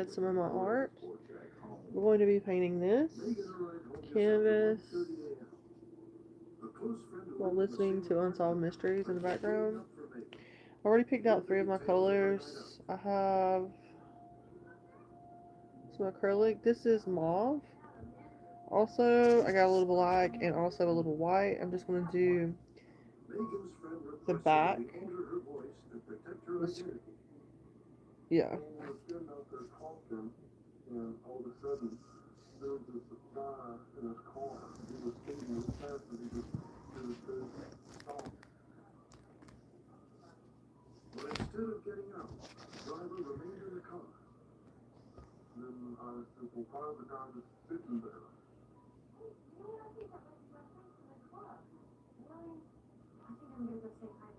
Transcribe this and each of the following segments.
add some of my art. We're going to be painting this canvas while listening to Unsolved Mysteries in the background. I already picked out 3 of my colors. I have some acrylic. This is mauve. Also, I got a little black and also a little white. I'm just going to do the back. Yeah. And all of a sudden, there was this guy in his car. He was speeding as fast as he could stop. But instead of getting out, the driver remained in the car. Then I said, well, why is the guy just sitting there?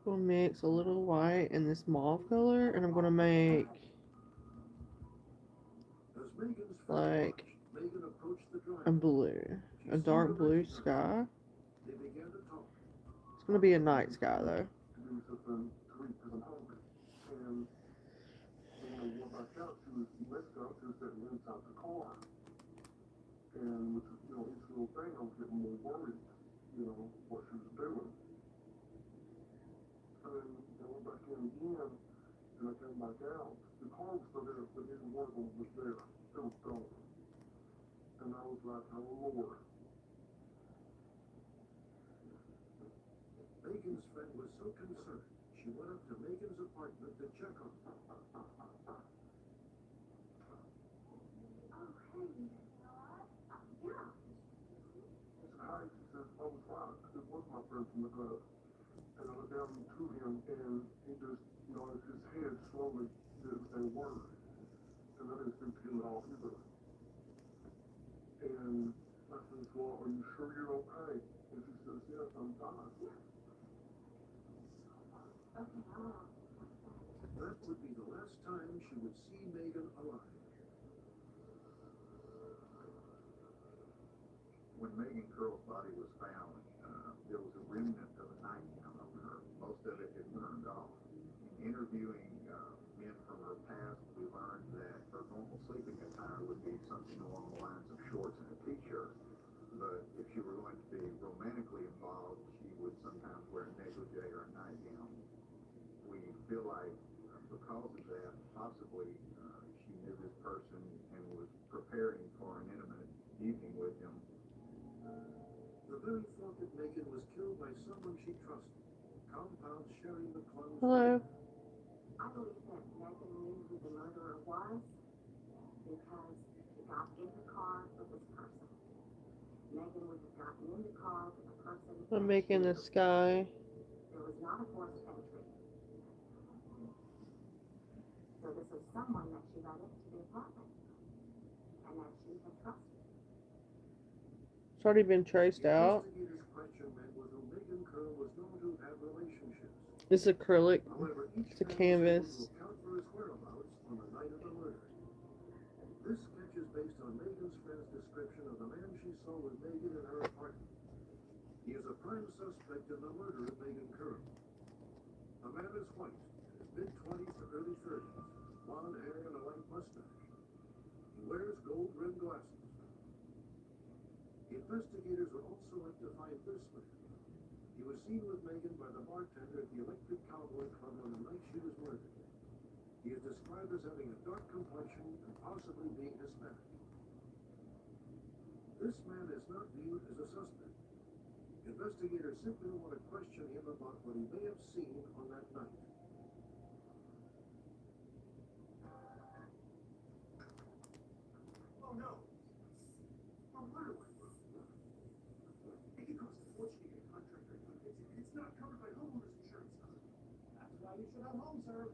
We'll mix a little white in this mauve color, and I'm going to make like a blue, a dark blue sky. It's going to be a night sky though. And with each little thing, I was getting more worried, what she was doing. And then I went back in again, and I came back out. The car was still there, but neither one of them was there. It was gone. And I was like, oh Lord. Megan's friend was so concerned, she went up to Megan's apartment to check on her. Hi, she said, oh, wow, it was my friend from the club. And I went down to him, and he just, his head slowly didn't say a word. And I didn't speak to him at all either. And I said, well, are you sure you're okay? And she says, yes, I'm fine. That would be the last time she would see Megan alive. When Megan Curl's body was found, there was a remnant of a nightgown on her. Most of it had burned off. In interviewing men from her past, we learned that her normal sleeping attire would be something along the lines of shorts and a t-shirt. But if she were going to be romantically involved, she would sometimes wear a negligee or a nightgown. We feel like because of that, possibly she knew this person and was preparing for an intimate evening with him. The very thought that Megan was killed by someone she trusted, compounds sharing the clothes. Hello. I believe that Megan knew who the murderer was because he got in the car with this person. Megan would have gotten in the car with the person. I'm making the sky. There was not a forced entry. So this was someone that she let into the apartment and that she had trusted. It's already been traced out. This is acrylic. It's a canvas. This sketch is based on Megan's friend's description of the man she saw with Megan in her apartment. He is a prime suspect in the murder of Megan Curl. The man is white, in his mid-20s to early 30s, blonde hair and a light mustache. He wears gold-rimmed glasses. Investigators would also like to find this man. He was seen with Megan by the bartender at the Electric Cowboy Club on the night she was murdered. He is described as having a dark complexion and possibly being Hispanic. This man is not viewed as a suspect. Investigators simply want to question him about what he may have seen on that night. Oh no! A murder weapon! It can cost a fortune to get a contractor. It's not covered by homeowners insurance. That's why you should have home serve.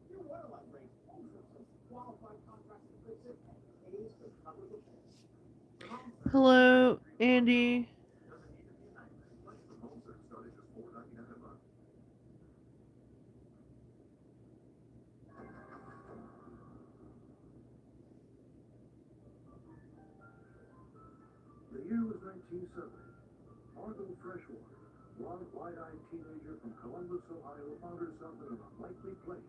Your waterline rates also some qualified contracts to fix it and pays to cover the bill. Hello, Andy. Doesn't need to be a nightmare. Like the home serve started just $4.99 a month. The year was 1970. Margot Freshwater, blonde, wide-eyed teenager from Columbus, Ohio, found herself in an unlikely place.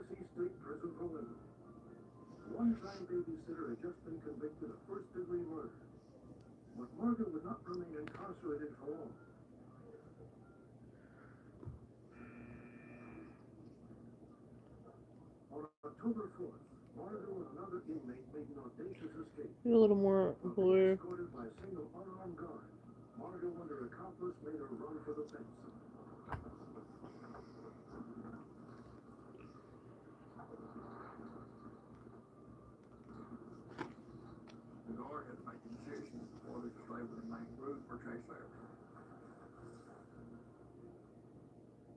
Tennessee State Prison for Women. A one-time babysitter had just been convicted of first-degree murder. But Margot would not remain incarcerated for long. On October 4th, Margot and another inmate made an audacious escape. A little more blue. Escorted by a single unarmed guard, Margot and her accomplice made a run for the fence. The guard had to make a decision whether to stay with the main group or chase after.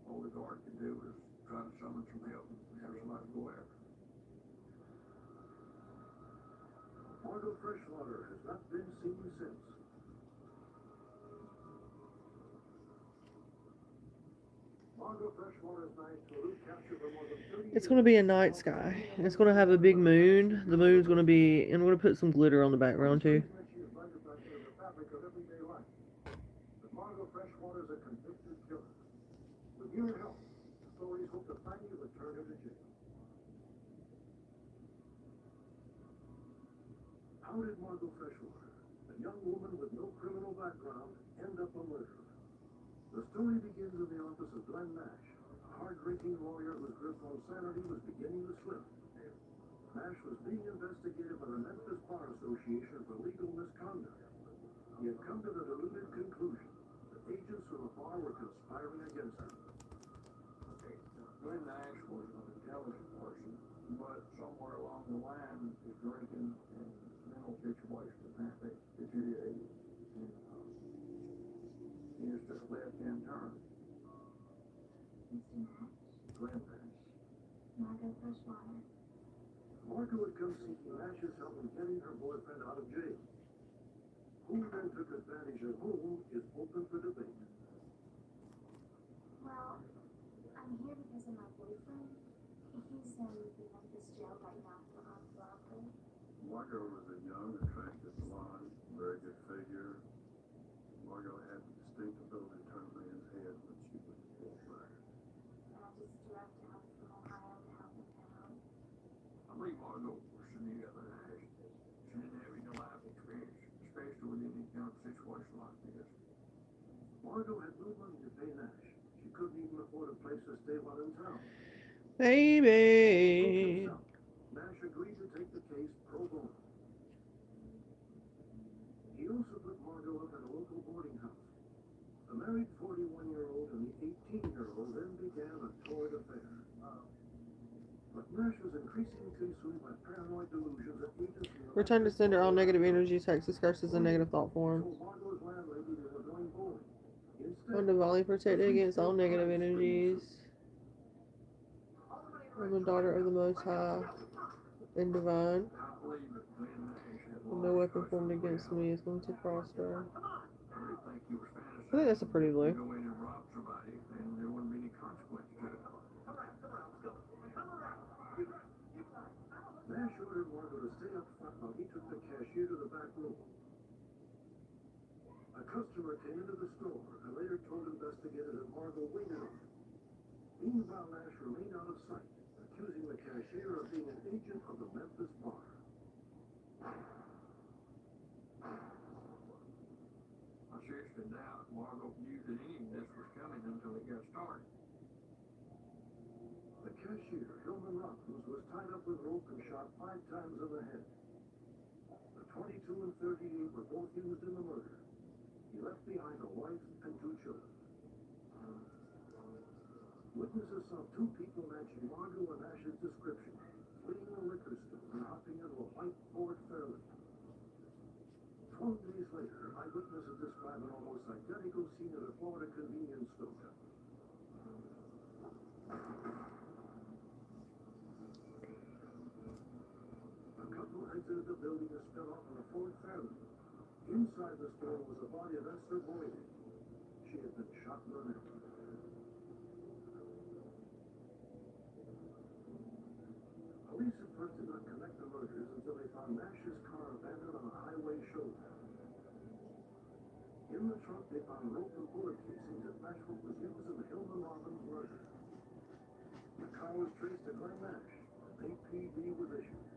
All the guard could do was try to summon some help and have somebody to go after. Margot Freshwater has not been seen since. Margot Freshwater's night to elude capture for more than 30 It's going to be a night sky. It's going to have a big moon. The moon's going to be, and we're going to put some glitter on the background too. She is like the fabric of everyday life. But Margot Freshwater is a convicted killer. With your help, authorities hope to find you and turn her to jail. How did Margot Freshwater, a young woman with no criminal background, end up a murderer? The story begins in the office of Glenn Nash, a hard-drinking lawyer whose grip on sanity was beginning to slip. Nash was being investigated by the Memphis Bar Association for legal misconduct. He had come to the deluded conclusion that agents from the bar were conspiring against him. Glenn Nash was an intelligent person, but somewhere along the line, his drinking and mental situation apparently deteriorated. He just took a left-hand turn. Glenn Nash. Margot Freshwater. Margot had come seeking Nash's help in getting her boyfriend out of jail. Who then took advantage of whom is open for debate. Well, I'm here because of my boyfriend. He's in the Memphis jail right now for armed robbery. Margot was a young, attractive blonde, very good figure. Margot had the distinct ability to turn a man's head when she was horrified. And I just drove down from Ohio to help him out. I believe Margot was Shania the Nash. She didn't have any life experience, especially with any kind of situation like this. Margot had no money to pay Nash. She couldn't even afford a place to stay while in town. Baby. Nash agreed to take the case pro bono. He also put Margot up at a local boarding house. The married 41-year-old and the 18-year-old then began a torrid affair. But Nash was increasingly consumed by paranoid delusions that agents in the Return to sender all negative energy, Texas curses, and negative thought forms. told Margot's landlady they were going bowling. I'm Instead, divinely protected against all negative energies. I'm a daughter of the Most High and divine. I believe that Glenn Nash had And no weapon formed against me is going to prosper. I really think he was I think that's a pretty blue. go in and rob somebody, and there wouldn't be any consequence to it. Nash ordered Margot to stay up front while he took the cashier to the back room. A customer came into the store and later told investigators that Margot waited on him. Meanwhile, Nash remained out of sight, accusing the cashier of being an agent of the Memphis Bar. I seriously doubt Margot knew that any of this was coming until it got started. The cashier, Hillman Robbins, was tied up with rope and shot 5 times in the head. The 22 and 38 were both used in the murder. He left behind a wife and 2 children. Witnesses saw 2 people matching Margot and Nash's description, fleeing a liquor store and hopping into a white Ford Fairlane. 12 days later, eyewitnesses describe an almost identical scene at a Florida convenience store. A couple exited the building and sped off in a Ford Fairlane. Inside the store was the body of Esther Boyd. She had been shot in the neck. Police at first did not connect the murders until they found Nash's car abandoned on a highway shoulder. In the trunk, they found rope and bullet casings that matched what was used in the Hillman Robbins murder. The car was traced to Glenn Nash, and APB was issued.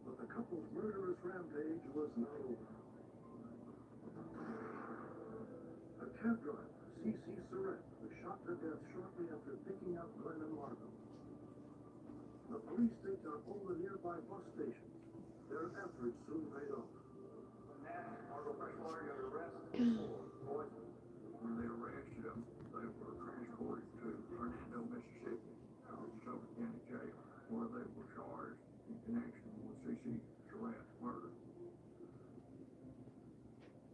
But the couple's murderous rampage was not over. A cab driver, C.C. Surratt, was shot to death shortly after picking up Glenn and Margot. The police staked out all the nearby bus stations. Their efforts soon paid off. Nash, Margot Freshwater got arrested for poison. When they arrested them, they were transported to Fernando, Mississippi, Suffolk County Jail, where they were charged in connection with C.C. Surratt's murder.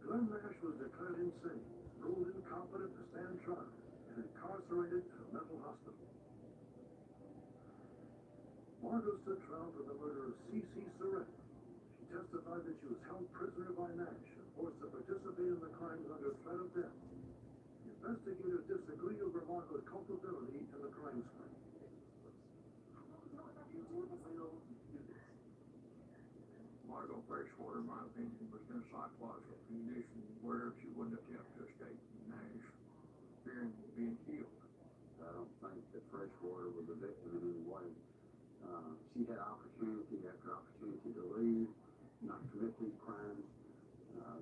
Glenn Nash was declared insane, ruled incompetent to stand trial, and incarcerated in a mental hospital. Margot stood trial for the murder of C.C. Surratt. She testified that she was held prisoner by Nash and forced to participate in the crimes under threat of death. Investigators disagree over Margot's culpability in the crime spree. Margot Freshwater, in my opinion, was in a psychological condition where she wouldn't attempt to escape Nash, fearing being killed. I don't think that Freshwater was a victim in any way. She had opportunity after opportunity to leave, not commit these crimes,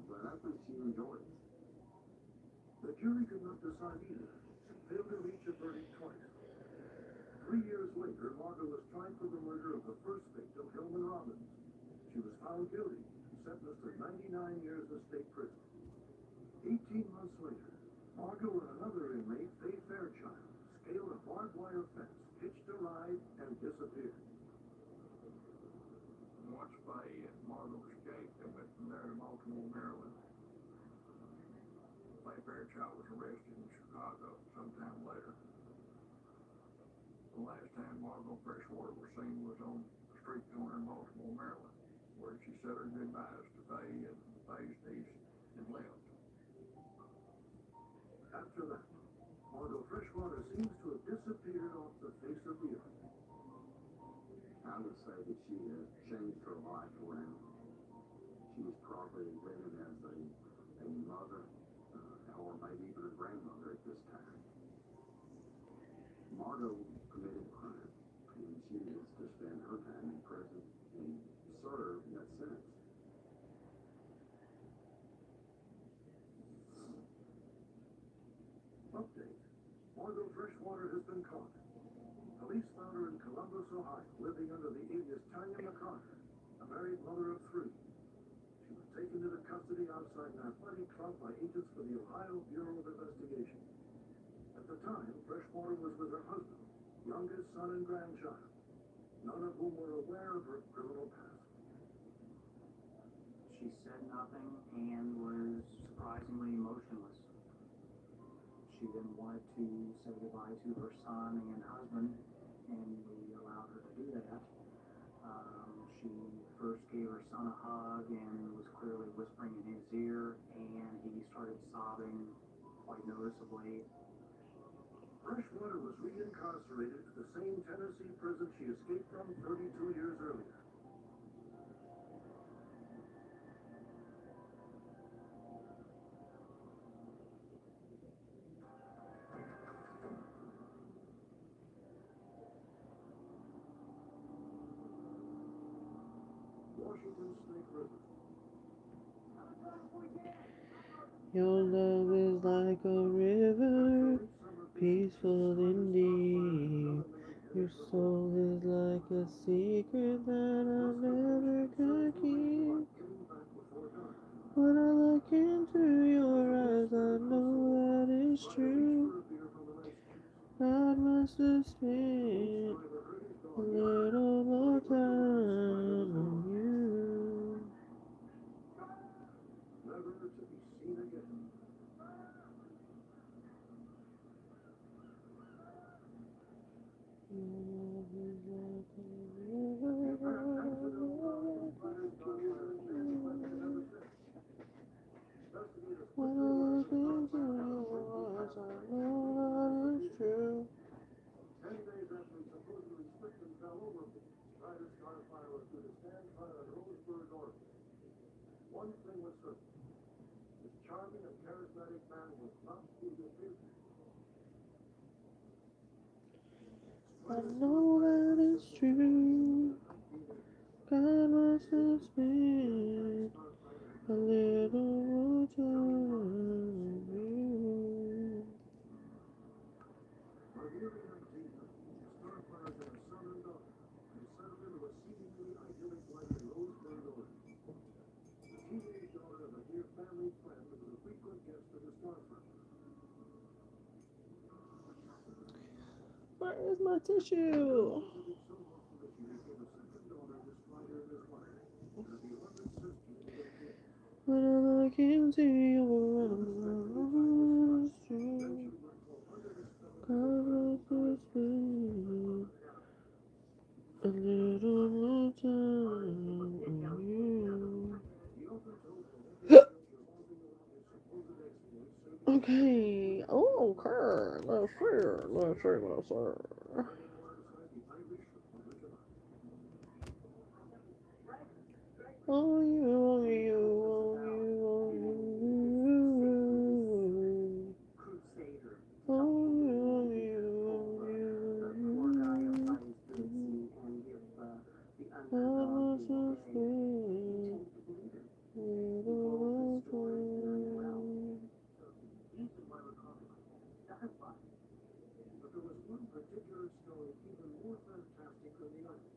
but I think she enjoyed it. The jury could not decide either and failed to reach a verdict twice. 3 years later, Margot was tried for the murder of the first victim, Hillman Robbins. She was found guilty and sentenced to 99 years in state prison. 18 months later, Margot and another inmate, Faye Fairchild, scaled a barbed wire fence, hitched a ride, and disappeared. Once Faye and Margot escaped, they went from there to Baltimore, Maryland. Faye Fairchild was arrested in Chicago sometime later. The last time Margot Freshwater was seen was on a street corner in Baltimore, Maryland, where she said her goodbyes to Faye and Faye's niece and left. After that, Margot Freshwater seems to have disappeared off the face of the earth. I would say that she has changed her life around. She was probably living as a mother, or maybe even a grandmother at this time. Margot committed a crime, and she needs to spend her time in prison and serve that sentence. Update. Margot Freshwater has been caught. Police found her in Columbus, Ohio, living under the alias Tanya McCarter, a married mother of 3. She was taken into custody outside Narcotic Club by agents for the Ohio Bureau of Investigation. At the time, Freshwater was with her husband, youngest son and grandchild, none of whom were aware of her criminal past. She said nothing and was surprisingly motionless. She then wanted to say goodbye to her son and husband, and we allowed her to do that. She first gave her son a hug and was clearly whispering in his ear, and he started sobbing quite noticeably. Freshwater was reincarcerated at the same Tennessee prison she escaped from 32 years earlier. Washington Snake River. Your love is like a river, peaceful and deep. Your soul is like a secret that I never could keep. When I look into your eyes, I know that it's true. God must have spent a little more time on you. Never to be seen again. When I look into your eyes, I know that it's true. 10 days after he supposedly slipped and fell overboard, riders caught a fire was due to stand trial at Roseburg, Oregon. One thing was certain. This charming and charismatic man was not to be defeated. I know that it's true. God must have spent a little time with you. By the early 1900s, Starfires had a son and daughter, and settled into a seemingly idyllic life in Roseburg, Oregon. The teenage daughter of a dear family friend was a frequent guest of the Starfire. Where is my tissue? Visited so often that she became a second daughter to Strider and his wife, and a beloved sister to their kids. When I look into your eyes, Mentioned what called unexpected God must have spent a little time with you. He often told her every tale revolving around his supposed exploits served as Okay. Oh, okay. Let's see. Let's see. Let's see. Strider alongside the Irish Republic of Ireland. Oh, you, oh, you, oh, you, oh, you. Crusader. Oh, you, oh, you, The poor guy oh, up by you. his boots and give the God underdog must the have day. spent Take the leader. a little Story very well. time. He's the one called Starfire. But there was one particular story even more fantastic than the other.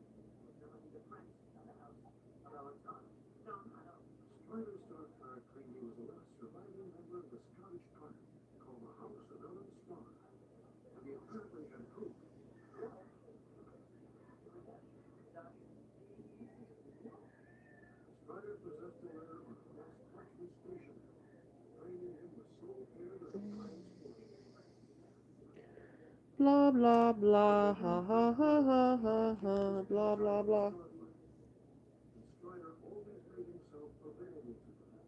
There was the prince of the house of Alexander. Strider Starfire claimed he was the last surviving member of the Scottish clan called the House of Alexander, and he apparently had proof. Strider possessed a letter on a lost parchment station, framing him the sole heir to the client's fortune. Blah, blah, blah. Ha, ha, ha, ha, ha, ha. Blah, blah, blah. And Strider always made himself available to her.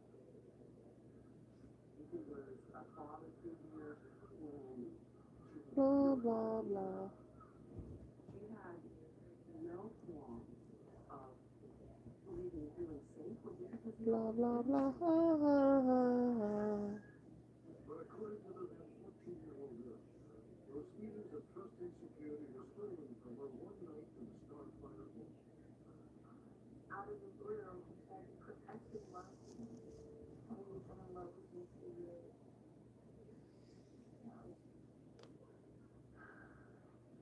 He was a father figure when Blah, blah, blah. she had no qualms of believing feeling safe with him because he Blah, blah, blah. Ha, ha, ha, ha. But according to the then 14-year-old girl, those feelings of trust and security were stolen from her one night in the Starfire home. out of the blue, he said he protected love to me. And he was in love with me for years.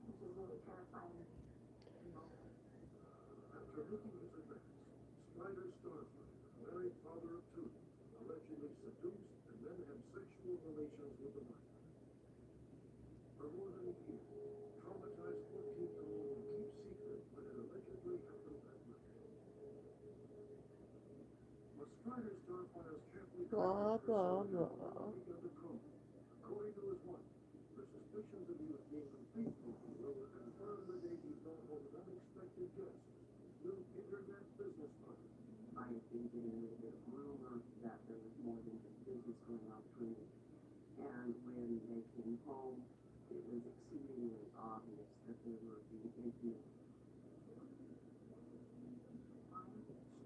It was a really terrifying moment. After making his advance, Strider Starfire, a married father of two, allegedly seduced and then had sexual relations with the minor. For more than a year, traumatized 14-year-old would keep secret what had allegedly happened that night. But Strider Starfire's carefully Blah, blah, personality blah. began to crumble. According to his wife, her suspicions of he was being unfaithful to her were confirmed the day he fell home with unexpected guests, new internet business partners. I had been getting a little bit of rumor that there was more than just business going on between them. And when they came home, it was exceedingly obvious that they were being intimate.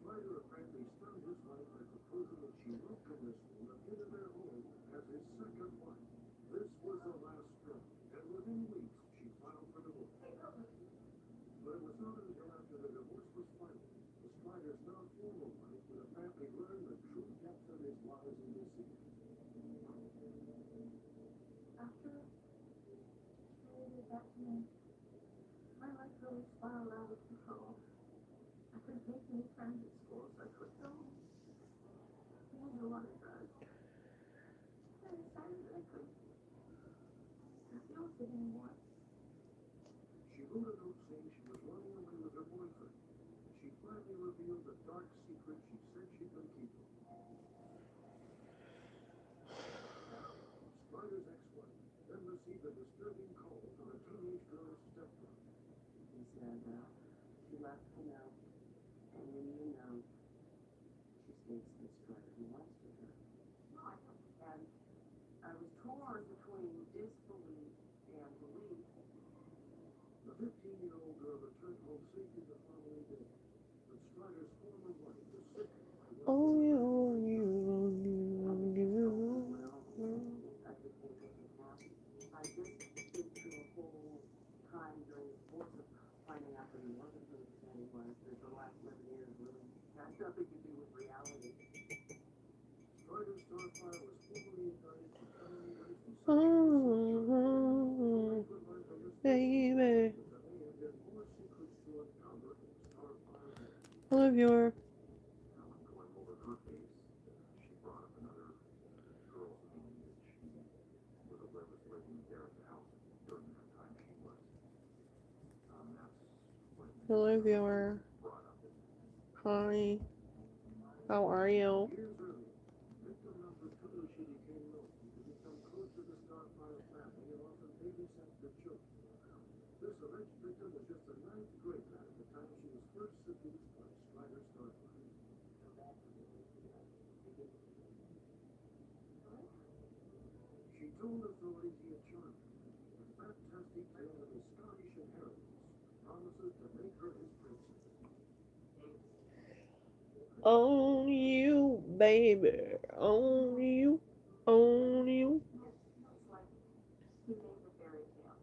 Strider apparently stunned his wife by proposing that she welcome this woman into their home as his second wife. This was the last straw, and within weeks she filed for divorce. But it was not until after the divorce was final, the Strider's now former wife would apparently learn the true depth of his lies and deceit. After they did that to me, my life really spiraled out of control. I couldn't make any friends at school, so I quit going. I had a lot of drugs. I decided that I couldn't deal with it anymore. She wrote a note saying she was running away with her boyfriend, and she finally revealed the dark secret she said she'd been keeping. Strider's ex-wife then received a disturbing call from a teenage girl's stepbrother. He said she left a note, and in the note, she states that Strider molested her. And I was torn between disbelief and belief. The 15-year-old girl returned home safely the following day, but Strider's former wife was sick. Oh, you, oh, you, oh, you, oh, you. I just been through a whole time during the last 11 years really has nothing to do with reality. Strider Starfire was formally indicted for felony rape and Oh, baby. there may have been more secrets to uncover in Starfire's head. I love your. Now, when going over her case, she brought up another girl's name that she was aware was living there at the house during that time she was. That's when I love your. brought up that Hi. How are you? Years earlier, victim number 2 she became known to become close to the Starfire family and often babysat their children. This alleged victim was just a ninth grader at the time she was first seduced by Strider Starfire. She told authorities he had charmed her, a fantastic tale of his Scottish inheritance, promises to make her his princess. On you, baby. On you. On you. It's like he made the fairy tale,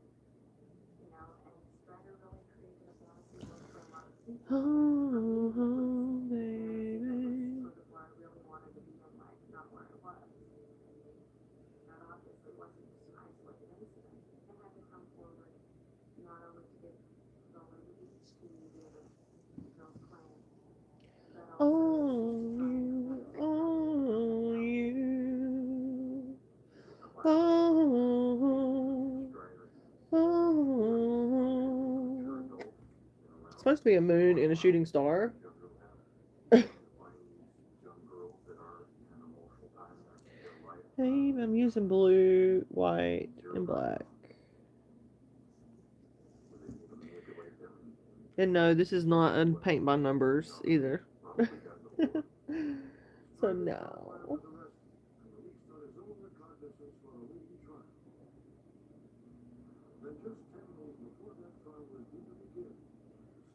you know, and Strider really created a fantasy world for a lot of people. Oh, It baby. was sort of where I really wanted to be in life, not where I was. That obviously wasn't just an isolated incident. It had to come forward, not only to get validity to the other girls' claim, but also On you. On you. Oh. Oh. It's supposed to be a moon and a shooting star. Babe, I'm using blue, white, and black. And no, this is not a paint by numbers either. So no. Was arrested and released on his own recognizance for a waiting trial. Then just 10 days before that trial was due to begin,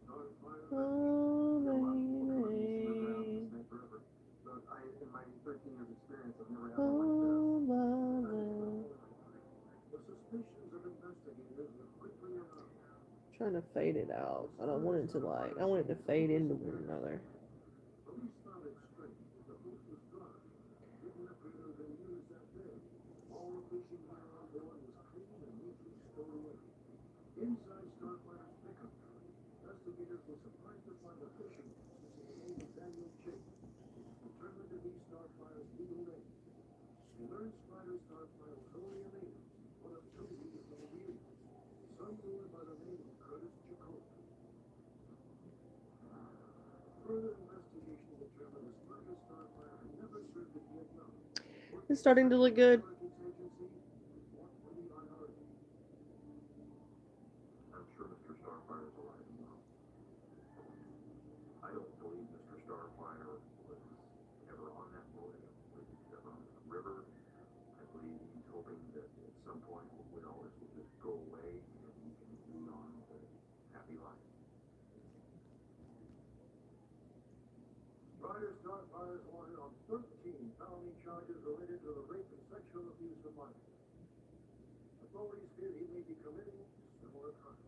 Starfire Oh, baby. baby. But in my 13 years experience, I've never had Oh, one like mama. the suspicions of investigators were quickly aroused. Trying to fade it out. I don't want it to like. I want it to fade into one another. Police found it strange that the boat was dry. Didn't appear to have been used that day. All the fishing gear on board was clean and neatly stowed away. Inside Starfire's pickup truck, investigators were surprised to find a fishing license in the name of Daniel Chase, which was determined to be Starfire's legal name. They learned Starfire was only a native, one of 2 he was going to use. Some knew him by the name of Curtis Jacob. Further investigation determined the Starfire had never served in Vietnam. It's starting to look good. I'm sure Mr. Starfire is alive and well. I don't believe Mr. Starfire was ever on that boat, ever on the river. I believe he's hoping that at some point all this will just go away and he can lead on with a happy life. Strider Starfire is wanted on 13 felony charges related to the rape and sexual abuse of minors. Authorities fear he may be committing similar crimes.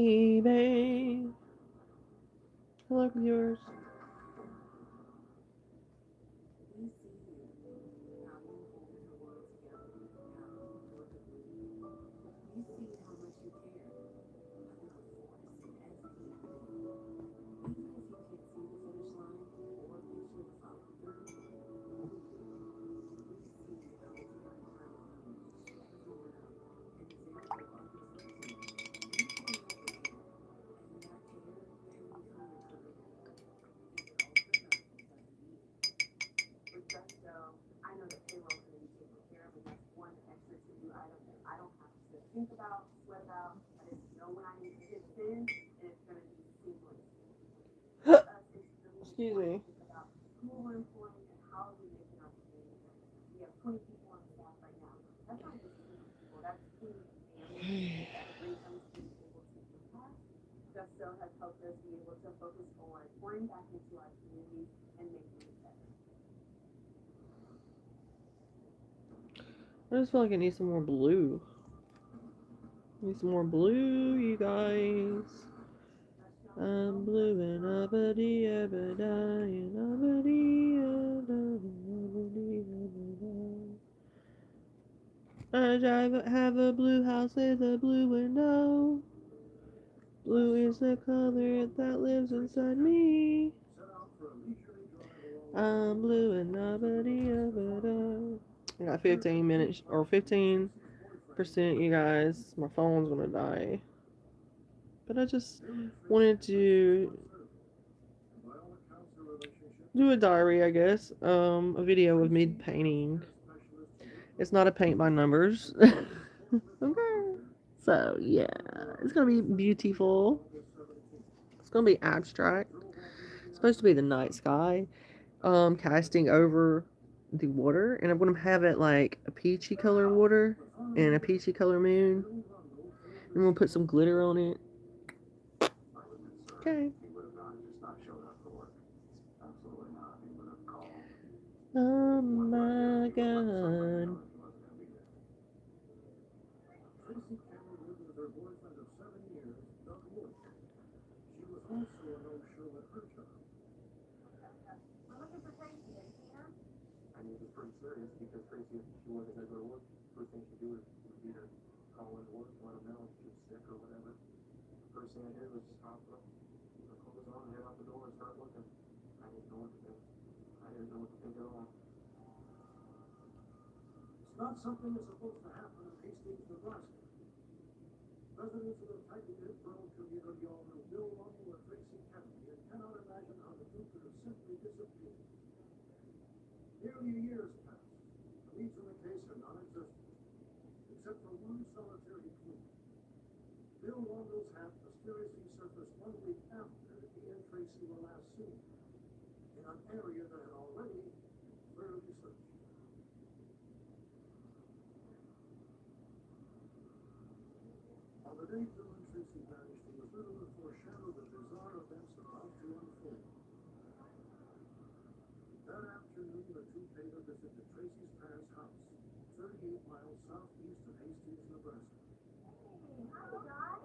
Baby. I love yours. We see you, how you hold the world together, how you work with me. You see how much you care. A little force in everything you do. Even if you can't see the finish line or picture the follow through, we see how with your heart you show the world an example of others like you. You can leverage it, and that care can become your career. And it also doesn't need. With just so, I know that payroll is going to be taken care of, and that's one extra to-do item that I don't have to think about, sweat about. I just know when I need to hit send, and it's going to be seamless. For us, it's really Excuse important me. to think about who we're employing and how are we making our community better. We have 20 people on staff right now. That's not just 20 people, that's 20 families that bring us to be able to impact. Just also has helped us be able to focus on pouring back into our communities and making it better. I just feel like I need some more blue. Need some more blue, you guys. I'm blue and abadi abada and abadi abadi abada. I have a blue house with a blue window. Blue is the color that lives inside me. I'm blue and abadi abada. I got 15 minutes or 15%, you guys. My phone's gonna die. But I just wanted to do a diary, I guess. A video of me painting. It's not a paint by numbers. Okay. So yeah, it's gonna be beautiful. It's gonna be abstract. It's supposed to be the night sky, casting over the water, and I'm gonna have it like a peachy color water and a peachy color moon. And we'll put some glitter on it. Okay. He would have not just not showed up for work. Absolutely not. He would have called. Oh my god. Tracy Cameron lived with her boyfriend of 7 years, Doug Wood. She was also a no-show at her job. We're looking for Tracy, are you seeing her? I mean, it was pretty serious because Tracy, if she wasn't going to go to work, first thing she'd do would be to call into work, let them know if she was sick or whatever. First thing I did was just hop up, put my clothes on, head out the door, and start looking. I didn't know what to think. I didn't know what to think at all. It's not something that's supposed to happen in Hastings, Nebraska. Residents of the tightly-knit rural community all know Bill Longo and Tracy Kennedy and cannot imagine how the two could have simply disappeared. Nearly a year has passed. The leads in the case are non-existent, except for one solitary clue. Bill Longo's hat mysteriously surfaced 1 week after he and Tracy were last seen, in an area that had already been thoroughly searched. On the day Bill and Tracy vanished, it was little to foreshadow the bizarre events about to unfold. That afternoon, the two paid a visit to Tracy's parents' house, 38 miles southeast of Hastings, Nebraska. Hey, hi, guys.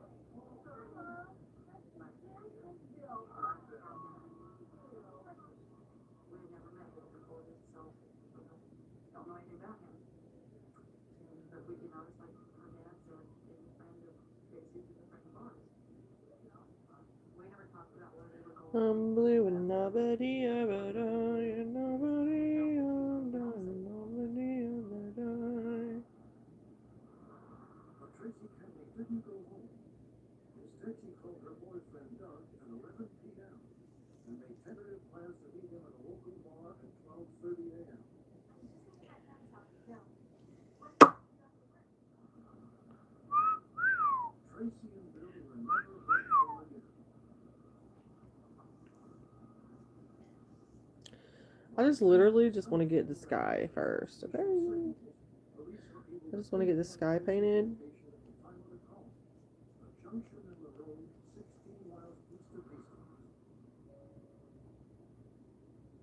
Hello. That's my friend, Bill. We've never met him before, so don't know anything about him. But we, you know, it's like our dad's a friend of Tracy's and a friend of ours. We never talked about what they were going through. I'm blue and nobody ever die, and nobody ever die, and nobody ever die. But Tracy Kennedy didn't go home. Instead, she called her boyfriend Doug at 11 p.m. and made tentative plans to meet him at a local bar at 12:30 a.m. Tracy and Bill were never heard from again. I just literally just want to get the sky first, okay? I just want to get the sky painted. A junction in the road 16 miles east of Hastings.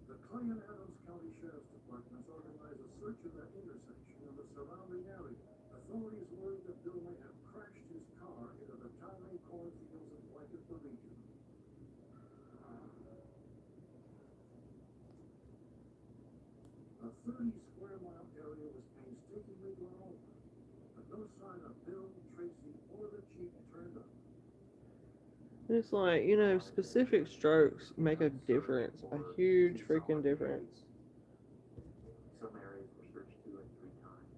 The Clay and Adams County Sheriff's Department organized a search of that intersection and the surrounding area. Authorities worried that Bill may have crashed his car into the towering cornfields and blanket the region. A 30-square-mile area was painstakingly gone over, but no sign of Bill, Tracy, or the chief turned up. It's like, you know, specific strokes make a difference, a huge freaking difference. Some areas were searched 2 and 3 times.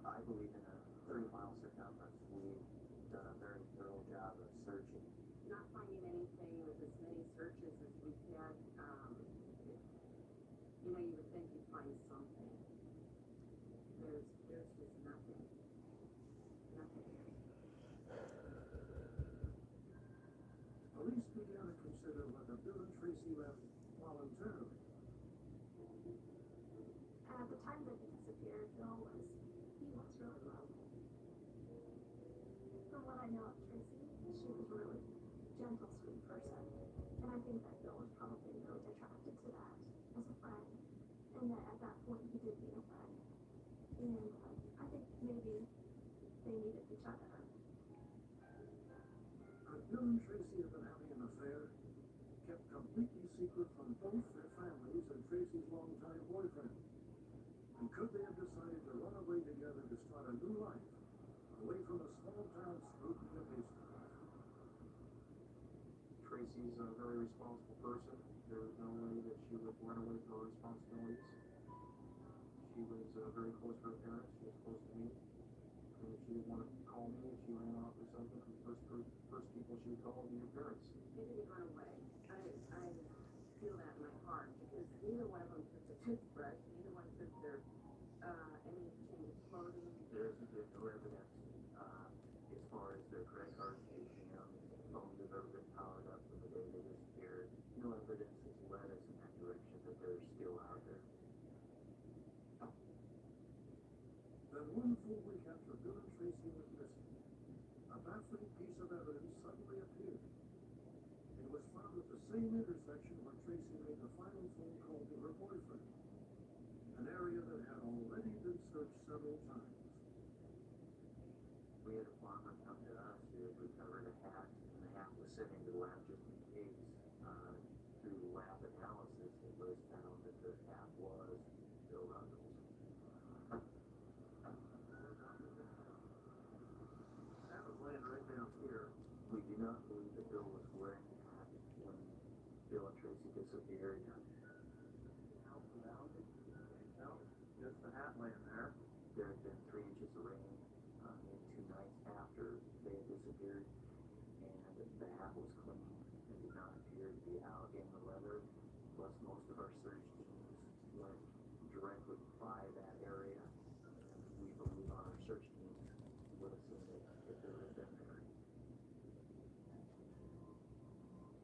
I believe in a 30-mile circumference, we've done a very thorough job of searching. Not finding anything with as many searches as we've had, you know, you would think you'd find something. There's just nothing. Nothing. Police began to consider whether Bill and Tracy left voluntarily. At the time that he disappeared, Bill was really low. From what I know of Tracy, she was really gentle, sweet person. And I think that Bill was probably really attracted to that as a friend. And that at that point he did need a friend. And I think maybe they needed each other. Bill and Tracy have been having an affair, kept completely secret from both their families and Tracy's longtime boyfriend. And could they have decided to run away together to start a new life, away from the small-town scrutiny of history? Tracy's a very responsible person. There was no way that she would run away from her responsibilities. She was very close to her parents. She was close to me. And if she didn't want to call me, if she ran off or something, the first people she would call would be her parents. They didn't run away. I feel that in my heart because neither one of them took a toothbrush. Neither one took their any change of clothing. There's no evidence as far as their credit cards, ATM, phones have ever been powered up from the day they disappeared. No evidence has led us in that direction that they're still out there. Then one full week after Bill and Tracy went missing, a baffling piece of evidence suddenly appeared. It was found at the same intersection where Tracy made the final phone call to her boyfriend, an area that had already been searched several times. We had a farmer come to us who had recovered a hat, and the hat was sent into the lab just in case. Through lab analysis, it was found that the hat was Bill Russell's. That was laying right down here. We do not believe that Bill was wearing the hat when Bill and Tracy disappeared. How found it? No, just the hat laying there. There had been 3 inches of rain in 2 nights after they had disappeared, and the hat was clean and did not appear to be out in the leather. Plus, most of our search teams went directly by that area, and we believe our search teams would have seen it if it had been there.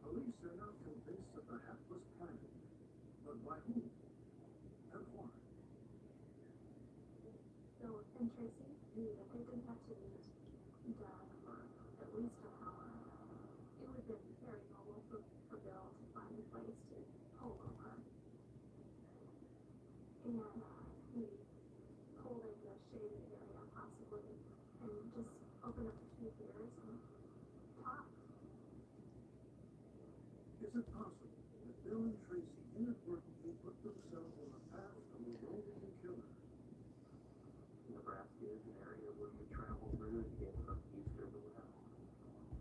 Police are not convinced that the hat was planted, but by whom? And why? Bill and Tracy knew that they didn't have to meet Dad for at least an hour. It would have been very normal for Bill to find a place to pull over. And he pulled into a shaded area possibly and just opened up a few beers and talked. Is it possible that Bill and Tracy inadvertently put themselves on the path of a roving killer? Nebraska is an area where you travel through to get from east or west.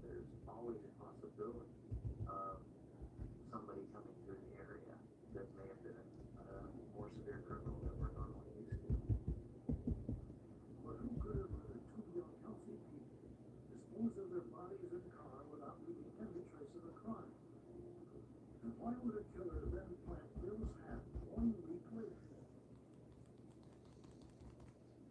There's always a possibility of somebody coming through the area that may have been a more severe criminal than we're normally used to. But who could have let two young healthy people dispose of their bodies in a car without leaving any trace of the crime? And why would a killer then plant Bill's hat 1 week later?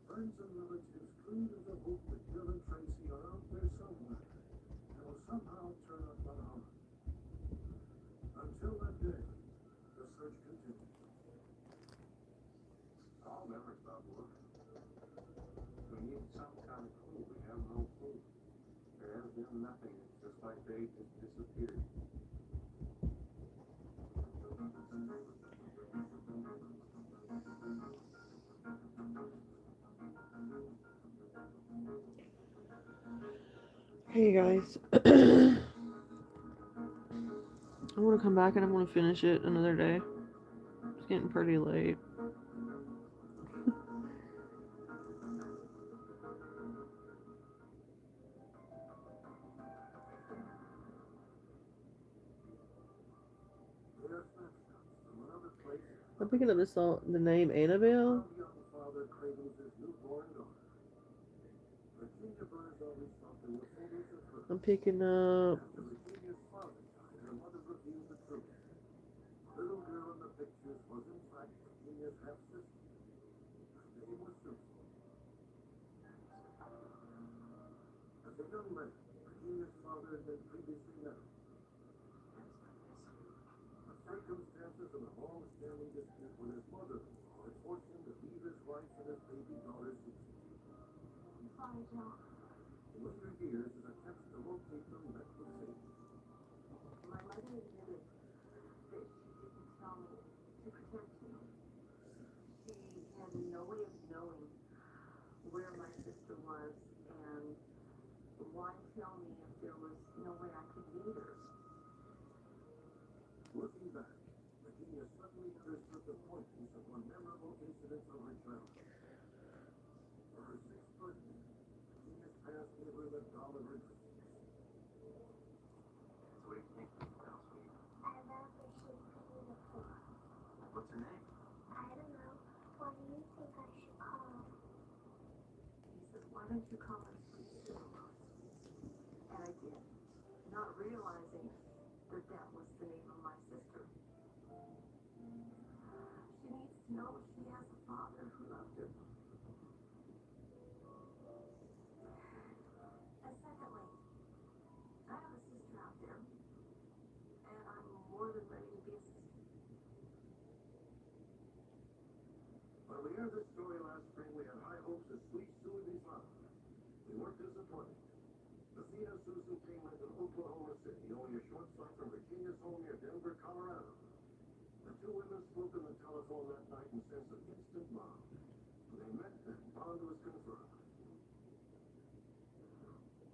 Friends and relatives cling to the hope that Bill and Tracy are out there somewhere and will somehow turn up unharmed. Until that day, the search continues. All memories of work. We need some kind of clue. We have no clue. There has been nothing. It's just like they just disappeared. Hey guys, I'm gonna come back and I'm gonna finish it another day. It's getting pretty late. There are snapshots from another place. I'm picking up the name Annabelle. Young father cradles his newborn daughter. Virginia Burns always thought there were photos of her. I'm picking up. After Virginia's father died, her mother revealed the truth. The little girl in the pictures was in fact Virginia's half-sister. Her name was Susan. As a young man, Virginia's father had been previously married. The circumstances of a long-standing dispute with his mother-in-law had forced him to leave his wife and his baby daughter Susan. I'm sorry, Joe. In later years, his attempts to locate them met with failure. mind tell me if there was no way I could meet her? Looking back, Virginia suddenly understood the poignance of one memorable incident of her childhood. For her 6th birthday, Virginia's parents gave her the doll of her dreams. So what do you think of the doll, sweetie? I love her. She's beautiful. What's her name? I don't know. What do you think I should call her? He said, why don't you call her Sweet Cinderella? And I did, not realizing that that was the name of my sister. She needs to know she has a father who loved her. And secondly, I have a sister out there, and I'm more than ready to be a sister. When we aired this story last spring, we had high hopes that Sweet Sue would be found. We weren't disappointed. Athena Susan came into Oklahoma City, only a short stop from Virginia's home near Denver, Colorado. The two women spoke on the telephone that night and sensed an instant bond. When they met, that bond was confirmed.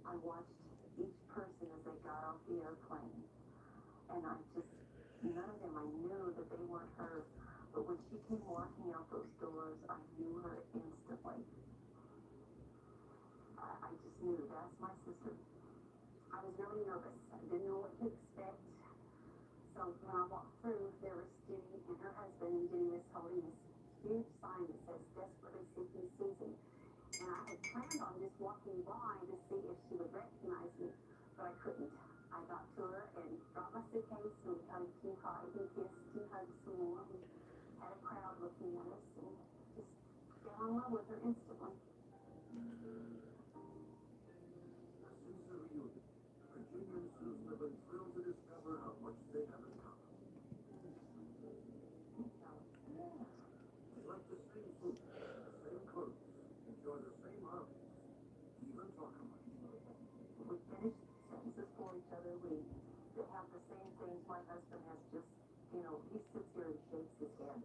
I watched each person as they got off the airplane, and none of them, I knew that they weren't her, but when she came walking out those doors, I knew her instantly. I just knew that's my sister. I was really nervous. I didn't know what to expect. So when I walked through, there was Jenny and her husband, and Jenny was holding this huge sign that says "Desperately Seeking Susan." And I had planned on just walking by to see if she would recognize me, but I couldn't. I got to her and dropped my suitcase, and we kind of cried and kissed and hugged some more, and had a crowd looking at us, and just fell in love with her instantly. Since the reunion, Virginia and Susan have been thrilled to discover how much they have in common. They like the same food, the same clothes, enjoy the same hobbies, even talk alike. We finish sentences for each other. We have the same things. My husband has just, he sits here and shakes his head.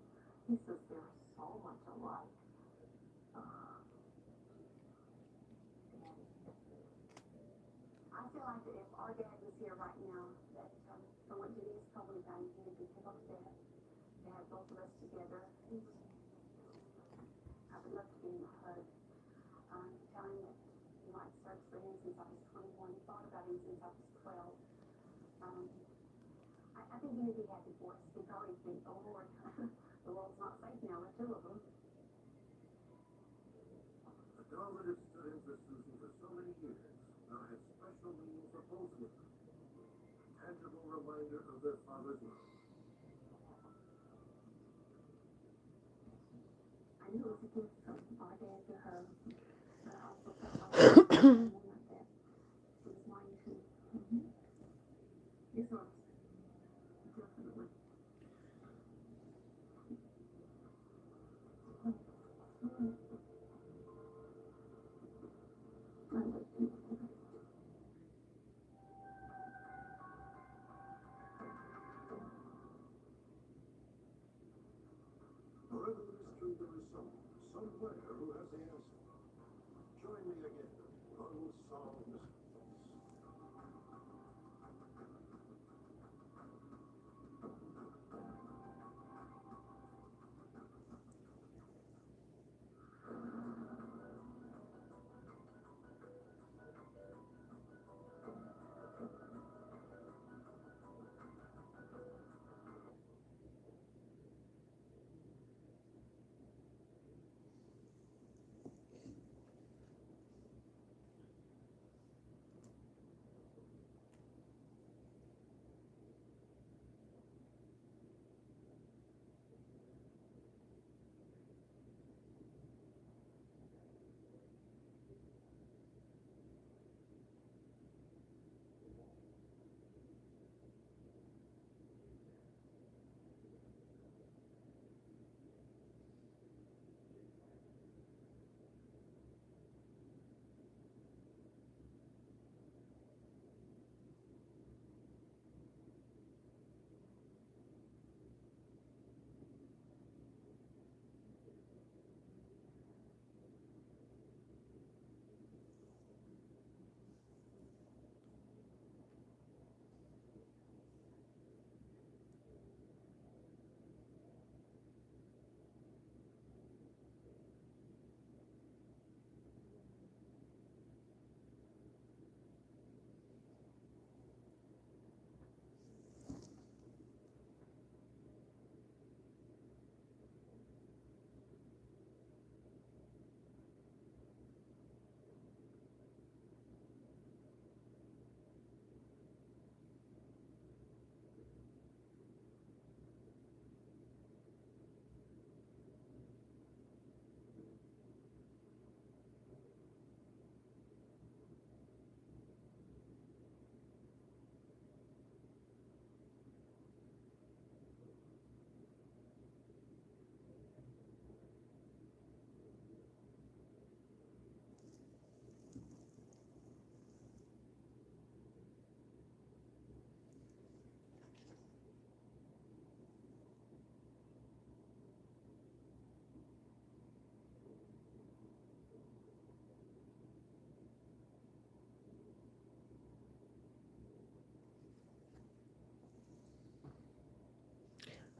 He says they're so much alike. I feel like that if our dad was here right now, that from what Jenny's told me about, he would be able to have both of us together. I would love to give him a hug. Tell him that he liked search for him since I was 21. He thought about him since I was 12. I think he would be happy for us. He'd probably think, oh Lord, the world's not safe now with two of them. The doll that had stood in for Susan for so many years now had special meaning for both of them. A tangible reminder of their father's love. I knew it was a gift from our dad to her, but I also felt like someone like that. It was mine too. This was definitely. Wherever the mystery, there is someone, somewhere who has the answer. Join me again on Unsolved Mysteries.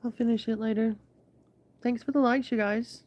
I'll finish it later. Thanks for the likes, you guys.